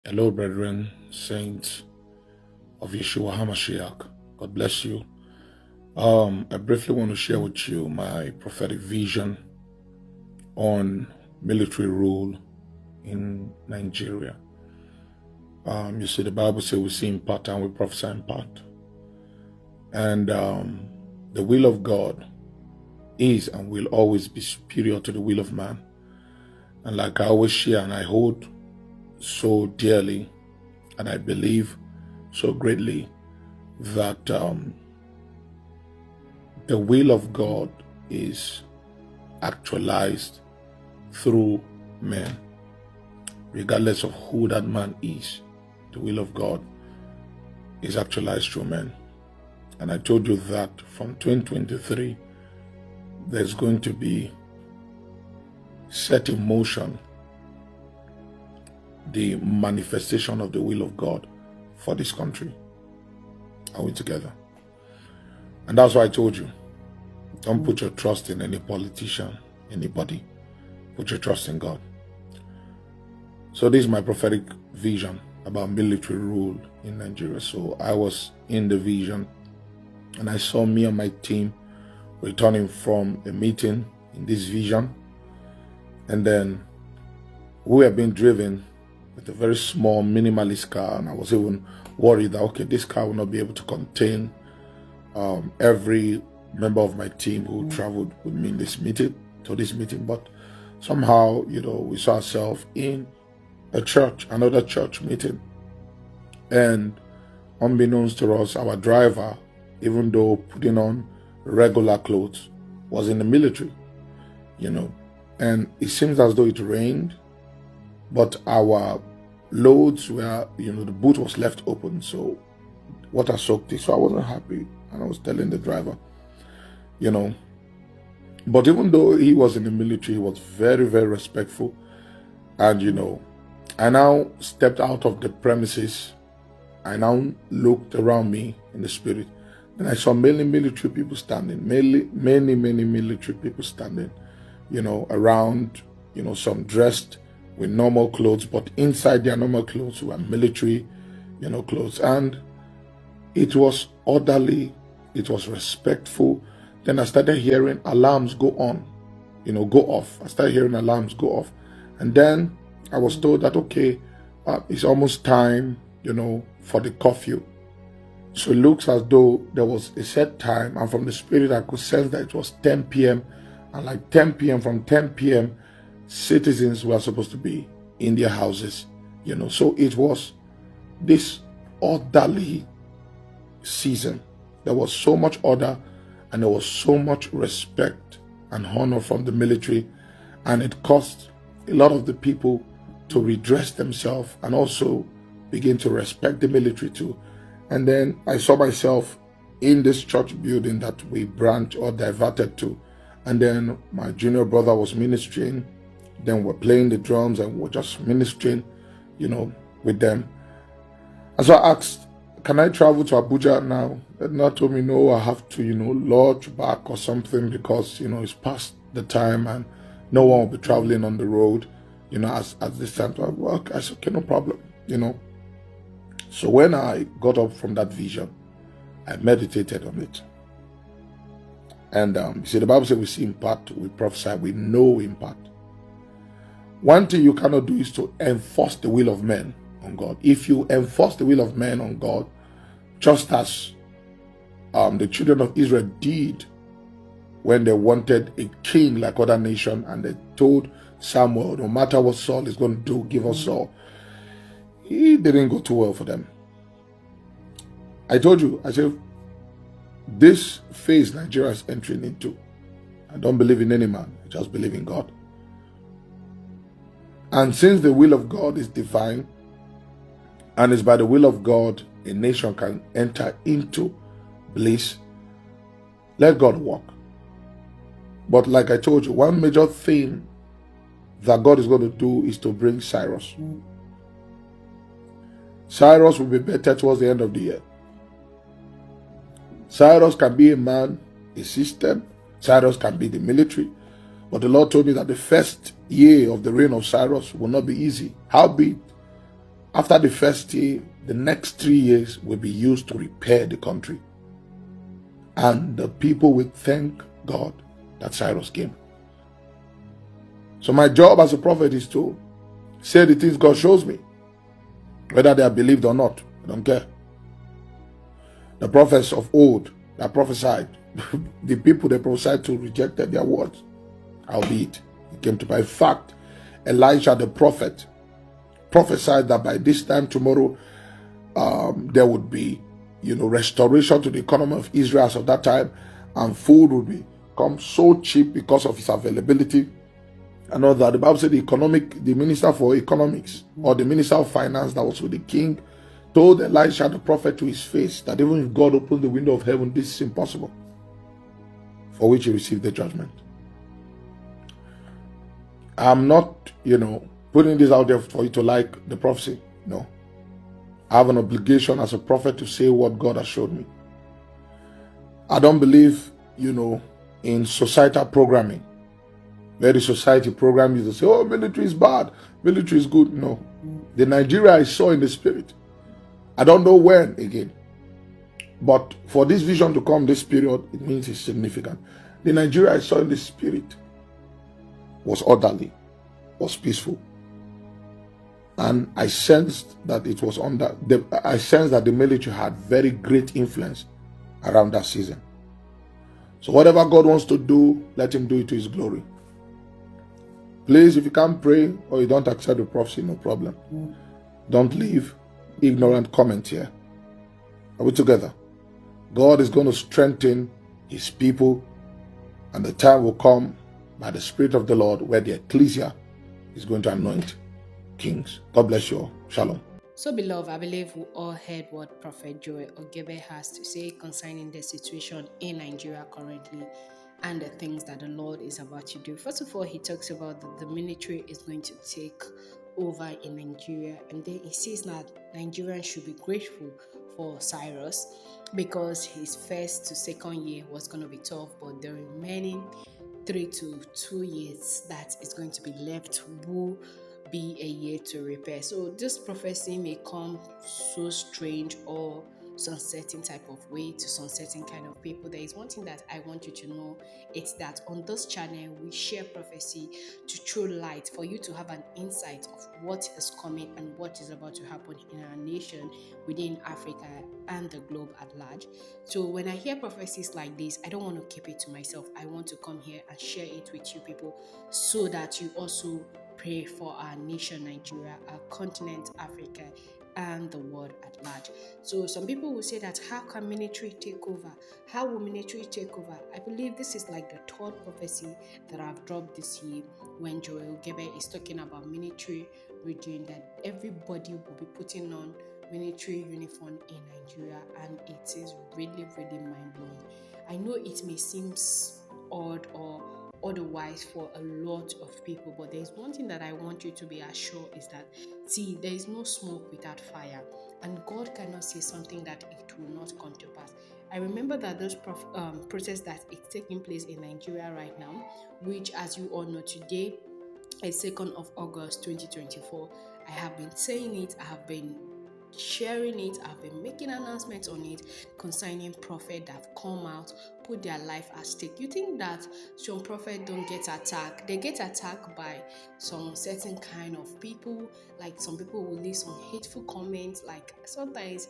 Hello, brethren, saints of Yeshua HaMashiach. God bless you. I briefly want to share with you my prophetic vision on military rule in Nigeria. You see, the Bible says we see in part and we prophesy in part. And the will of God is and will always be superior to the will of man. And like I always share and I hold so dearly, and I believe so greatly that the will of God is actualized through men, regardless of who that man is. The will of God is actualized through men. And I told you that from 2023, there's going to be set in motion the manifestation of the will of God for this country. Are we together? And that's why I told you, don't put your trust in any politician, anybody. Put your trust in God. So this is my prophetic vision about military rule in Nigeria. So I was in the vision and I saw me and my team returning from a meeting in this vision. And then we were being driven with a very small minimalist car, and I was even worried that, okay, this car will not be able to contain every member of my team who traveled with me in this meeting, but somehow, we saw ourselves in a church, another church meeting. And unbeknownst to us, our driver, even though putting on regular clothes, was in the military, and it seems as though it rained, but our loads were, the boot was left open, so water soaked it. So I wasn't happy, and I was telling the driver, but even though he was in the military, he was very, very respectful. And I now stepped out of the premises. I now looked around me in the spirit, and I saw many military people standing, many military people standing, around, some dressed with normal clothes, but inside their normal clothes were military, clothes. And it was orderly, it was respectful. Then I started hearing alarms go on, go off. I started hearing alarms go off. And then I was told that, okay, it's almost time, for the curfew. So it looks as though there was a set time, and from the spirit I could sense that it was 10 p.m. And like 10 p.m., from 10 p.m., citizens were supposed to be in their houses, So it was this orderly season. There was so much order, and there was so much respect and honor from the military, and it caused a lot of the people to redress themselves and also begin to respect the military too. And then I saw myself in this church building that we branched or diverted to, and then my junior brother was ministering. Then we're playing the drums and we're just ministering, with them. And so I asked, can I travel to Abuja now? And they told me, no, I have to, lodge back or something because, it's past the time and no one will be traveling on the road, as this time. So I said, okay, no problem, So when I got up from that vision, I meditated on it. And you see, the Bible says we see in part, we prophesy, we know in part. One thing you cannot do is to enforce the will of men on God. If you enforce the will of men on God, just as the children of Israel did when they wanted a king like other nations, and they told Samuel, no matter what Saul is going to do, give us Saul. He didn't go too well for them. I told you, I said, this phase Nigeria is entering into, I don't believe in any man, I just believe in God. And since the will of God is divine, and it's by the will of God a nation can enter into bliss, let God work. But like I told you, one major thing that God is going to do is to bring Cyrus. Cyrus will be better towards the end of the year. Cyrus can be a man, a system. Cyrus can be the military. But the Lord told me that the first year of the reign of Cyrus will not be easy. Howbeit, After the first year, the next 3 years will be used to repair the country. And the people will thank God that Cyrus came. So my job as a prophet is to say the things God shows me, whether they are believed or not. I don't care. The prophets of old that prophesied, the people they prophesied to rejected their words. Albeit, it came to pass. In fact, Elijah the prophet prophesied that by this time tomorrow, there would be, restoration to the economy of Israel as of that time, and food would become so cheap because of its availability. And all that. The Bible said the minister for economics, or the minister of finance that was with the king, told Elisha the prophet to his face that even if God opens the window of heaven, this is impossible. For which he received the judgment. I'm not, putting this out there for you to like the prophecy. No. I have an obligation as a prophet to say what God has showed me. I don't believe, in societal programming. Where the society program is to say, oh, military is bad, military is good. No. The Nigeria I saw in the spirit. I don't know when again. But for this vision to come this period, it means it's significant. The Nigeria I saw in the spirit was orderly, was peaceful. And I sensed that it was I sensed that the military had very great influence around that season. So whatever God wants to do, let him do it to his glory. Please, if you can't pray or you don't accept the prophecy, no problem. Don't leave ignorant comment here. Are we together? God is going to strengthen his people, and the time will come by the Spirit of the Lord where the ecclesia is going to anoint kings. God bless you all. Shalom. So, beloved, I believe we all heard what Prophet Joel Ogebe has to say concerning the situation in Nigeria currently and the things that the Lord is about to do. First of all, he talks about that the military is going to take over in Nigeria, and then he says that Nigerians should be grateful for Cyrus because his first to second year was going to be tough, but the remaining 3 to 2 years that is going to be left will be a year to repair. So this prophecy may come so strange or some certain type of way to some certain kind of people. There is one thing that I want you to know. It's that on this channel we share prophecy to throw light for you to have an insight of what is coming and what is about to happen in our nation, within Africa and the globe at large. So when I hear prophecies like this, I don't want to keep it to myself. I want to come here and share it with you people so that you also pray for our nation Nigeria, our continent Africa, and the world at large. So some people will say that how can military take over? How will military take over? I believe this is like the third prophecy that I've dropped this year when Joel Ogebe is talking about military redoing, that everybody will be putting on military uniform in Nigeria, and it is really, really mind-blowing. I know it may seem odd or otherwise for a lot of people, but there's one thing that I want you to be assured is that, see, there is no smoke without fire, and God cannot say something that it will not come to pass. I remember that those protests that is taking place in Nigeria right now, which, as you all know, today is 2nd of August 2024. I have been saying it, I have been sharing it, I've been making announcements on it concerning prophets that have come out, put their life at stake. You think that some prophets don't get attacked? They get attacked by some certain kind of people. Like some people will leave some hateful comments. Like sometimes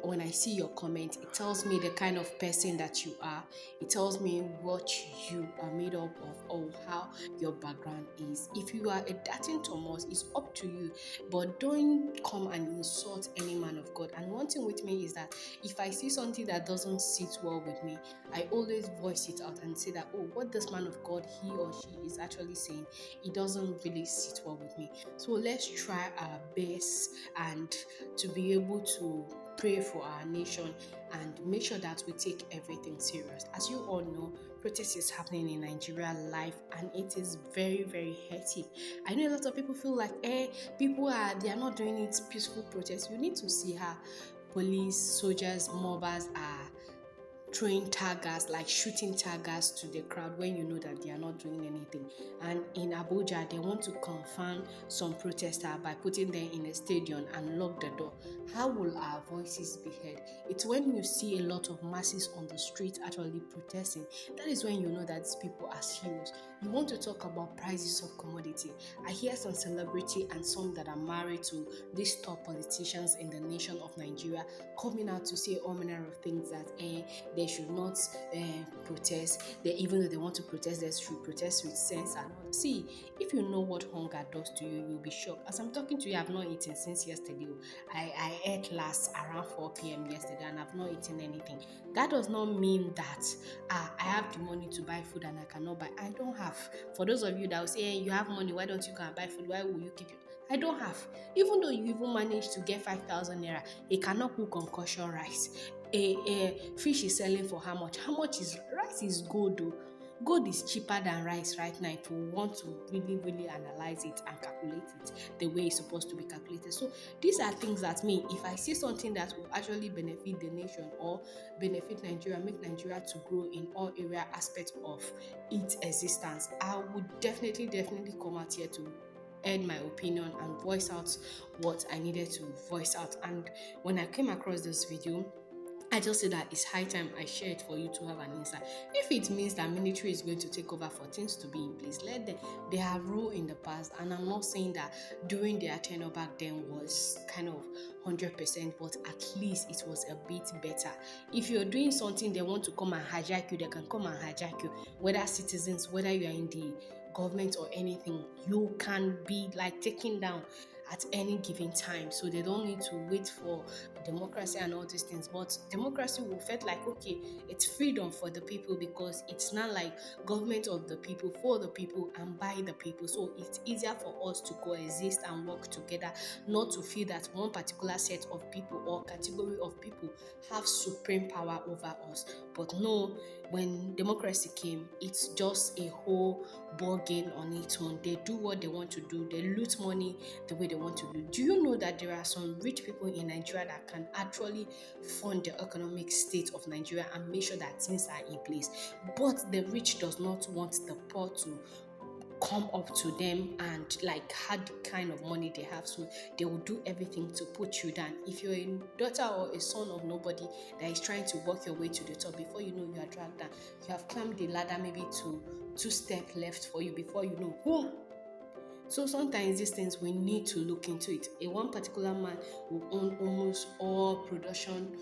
when I see your comment, it tells me the kind of person that you are. It tells me what you are made up of or how your background is. If you are a Datin Thomas, it's up to you. But don't come and insult any man of God. And one thing with me is that if I see something that doesn't sit well with me, I always voice it out and say that, oh, what this man of God, he or she is actually saying, it doesn't really sit well with me. So let's try our best and to be able to pray for our nation and make sure that we take everything serious. As you all know, protest is happening in Nigeria live, and it is very, very hectic. I know a lot of people feel like, they are not doing it peaceful protest. You need to see how police, soldiers, mobbers are throwing taggers, like shooting taggers to the crowd when you know that they are not doing anything. And in Abuja, they want to confront some protester by putting them in a stadium and lock the door. How will our voices be heard? It's when you see a lot of masses on the street actually protesting, that is when you know that these people are serious. You want to talk about prices of commodity. I hear some celebrity and some that are married to these top politicians in the nation of Nigeria coming out to say all manner of things that they should not protest. They, even though they want to protest, they should protest with sense and all. See, if you know what hunger does to you, you'll be shocked. As I'm talking to you, I've not eaten since yesterday. I ate last around 4 p.m. yesterday and I've not eaten anything. That does not mean that I have the money to buy food and I cannot buy. I don't have. For those of you that will say, hey, you have money, why don't you go and buy food? Why will you keep it? I don't have. Even though you even manage to get 5,000 naira, you cannot cook concussion rice. A fish is selling for how much? How much is rice? Is gold though. Gold is cheaper than rice right now if you want to really, really analyze it and calculate it the way it's supposed to be calculated. So these are things that me, if I see something that will actually benefit the nation or benefit Nigeria, make Nigeria to grow in all area aspects of its existence, I would definitely, definitely come out here to add my opinion and voice out what I needed to voice out. And when I came across this video, I just say that it's high time I share it for you to have an insight. If it means that military is going to take over for things to be in place, let them. They have ruled in the past, and I'm not saying that during their tenure back then was kind of 100%, but at least it was a bit better. If you're doing something, they want to come and hijack you, they can come and hijack you. Whether citizens, whether you are in the government or anything, you can be like taken down at any given time. So they don't need to wait for democracy and all these things. But democracy will feel like, okay, it's freedom for the people because it's not like government of the people, for the people, and by the people. So it's easier for us to coexist and work together, not to feel that one particular set of people or category of people have supreme power over us. But no, when democracy came, it's just a whole ball game on its own. They do what they want to do, they loot money the way they want to do. Do you know that there are some rich people in Nigeria that can actually fund the economic state of Nigeria and make sure that things are in place? But the rich does not want the poor to come up to them and like had the kind of money they have, so they will do everything to put you down. If you're a daughter or a son of nobody that is trying to work your way to the top, before you know, you are dragged down. You have climbed the ladder maybe to two steps left for you, before you know, boom. So sometimes these things we need to look into it. A one particular man will own almost all production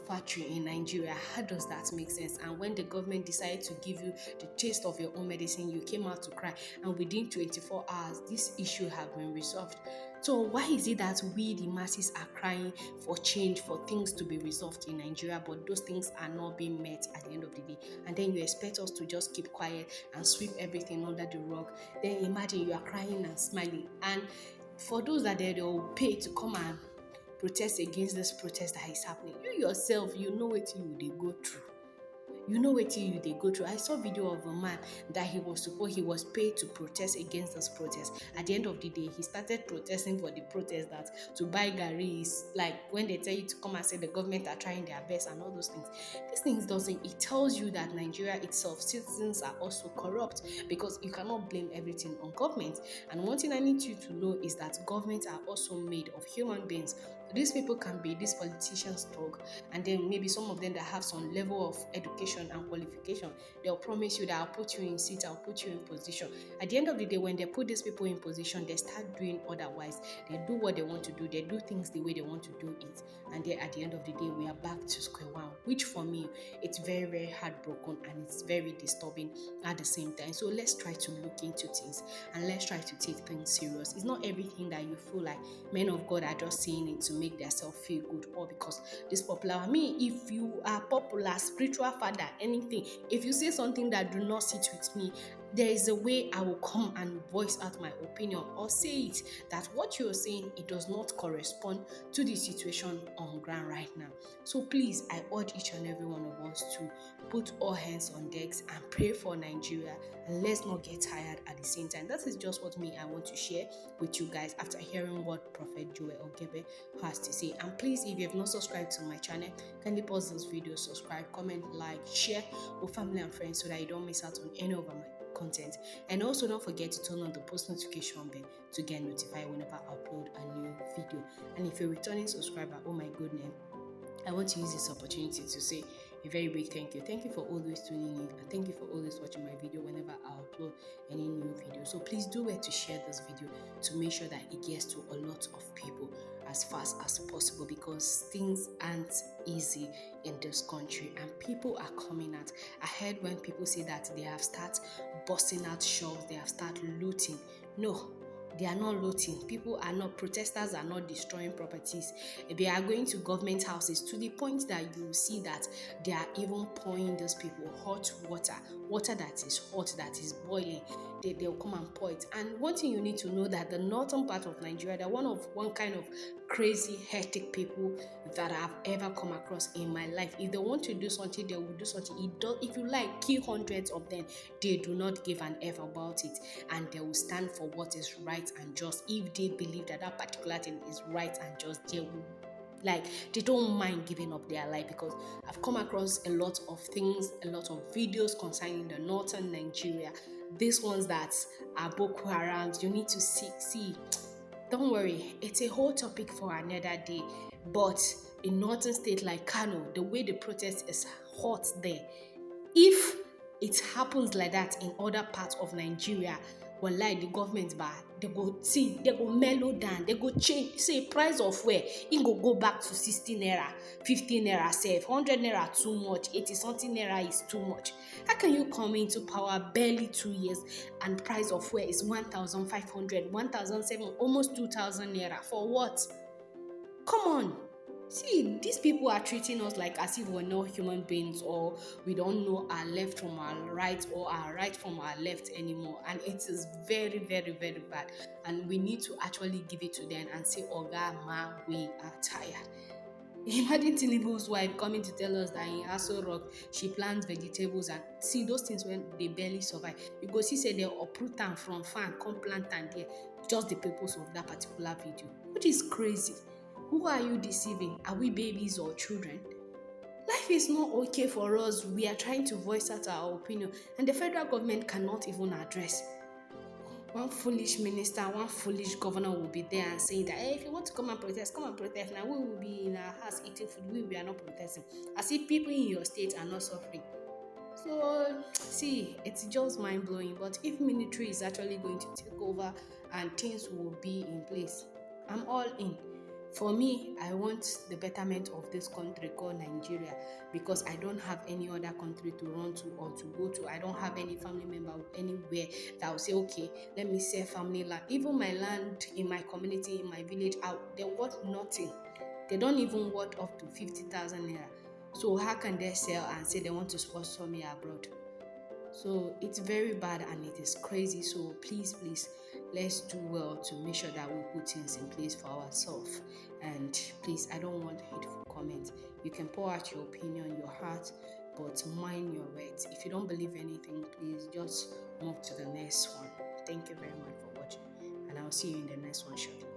factory in Nigeria. How does that make sense? And when the government decided to give you the taste of your own medicine, you came out to cry. And within 24 hours, this issue have been resolved. So why is it that we, the masses, are crying for change, for things to be resolved in Nigeria, but those things are not being met at the end of the day? And then you expect us to just keep quiet and sweep everything under the rug. Then imagine you are crying and smiling. And for those that they will pay to come and protest against this protest that is happening, you yourself, you know what they go through. You know wetin you dey go through. I saw video of a man that he was paid to protest against this protest. At the end of the day, he started protesting for the protest, that to buy garri is like when they tell you to come and say the government are trying their best and all those things. These things doesn't, it tells you that Nigeria itself, citizens are also corrupt, because you cannot blame everything on government. And one thing I need you to know is that governments are also made of human beings. These people can be these politicians talk, and then maybe some of them that have some level of education and qualification, they'll promise you that I'll put you in seat, I'll put you in position. At the end of the day, when they put these people in position, they start doing otherwise. They do what they want to do, they do things the way they want to do it, and then at the end of the day, we are back to square one, which for me, it's very, very heartbroken and it's very disturbing at the same time. So let's try to look into things and let's try to take things serious. It's not everything that you feel like men of God are just saying it to make themselves feel good, or because this popular. I mean, if you are popular, spiritual father, anything, if you say something that do not sit with me, there is a way I will come and voice out my opinion or say it that what you're saying, it does not correspond to the situation on ground right now. So please, I urge each and every one of us to put all hands on decks and pray for Nigeria, and let's not get tired at the same time. That is just what I want to share with you guys after hearing what Prophet Joel Ogebe has to say. And please, if you have not subscribed to my channel, kindly pause this video, subscribe, comment, like, share with family and friends so that you don't miss out on any of my content. And also don't forget to turn on the post notification bell to get notified whenever I upload a new video. And if you're a returning subscriber, oh my goodness, I want to use this opportunity to say a very big thank you. Thank you for always tuning in, and thank you for always watching my video whenever I upload any new video. So please do well to share this video to make sure that it gets to a lot of people as fast as possible, because things aren't easy in this country and people are coming out. I heard when people say that they have started busting out shops, they have started looting. No, they are not looting. Protesters are not destroying properties. They are going to government houses to the point that you see that they are even pouring those people hot water that is hot, that is boiling. They'll come and pour it. And one thing you need to know, that the northern part of Nigeria, they're one kind of crazy, hectic people that I've ever come across in my life. If they want to do something, they will do something. If you like, kill hundreds of them, they do not give an F about it, and they will stand for what is right and just. If they believe that particular thing is right and just, they don't mind giving up their life. Because I've come across a lot of things, a lot of videos concerning the northern Nigeria. These ones that are Boko Haram, you need to see. Don't worry, it's a whole topic for another day. But in northern state like Kano, the way the protest is hot there, if it happens like that in other parts of Nigeria, like the government they go mellow down, they go change. Say price of fuel, it go back to 60 naira, 15 naira safe, 100 naira too much, 80 something naira is too much. How can you come into power barely 2 years and price of fuel is 1,500, 1,700, almost 2,000 naira for what? Come on. See, these people are treating us like as if we're not human beings, or we don't know our left from our right, or our right from our left anymore. And it is very, very, very bad. And we need to actually give it to them and say, Oga, ma, we are tired. Imagine Tinubu's wife coming to tell us that in Aso Rock, she plants vegetables, and see those things when they barely survive. You go see, say they uproot them from farm, come plant and there, just the purpose of that particular video, which is crazy. Who are you deceiving? Are we babies or children? Life is not okay for us. We are trying to voice out our opinion, and the federal government cannot even address. One foolish minister, one foolish governor will be there and saying that, hey, if you want to come and protest, come and protest. Now we will be in our house eating food. We are not protesting. As if people in your state are not suffering. So, see, it's just mind-blowing. But if military is actually going to take over and things will be in place, I'm all in. For me, I want the betterment of this country called Nigeria, because I don't have any other country to run to or to go to. I don't have any family member anywhere that will say, okay, let me sell family land. Even my land in my community, in my village, they're worth nothing. They don't even worth up to 50,000 naira. So how can they sell and say they want to sponsor me abroad? So it's very bad and it is crazy. So please, let's do well to make sure that we put things in place for ourselves. And please, I don't want hateful comments. You can pour out your opinion, your heart, but mind your words. If you don't believe anything, please just move to the next one. Thank you very much for watching, and I'll see you in the next one shortly.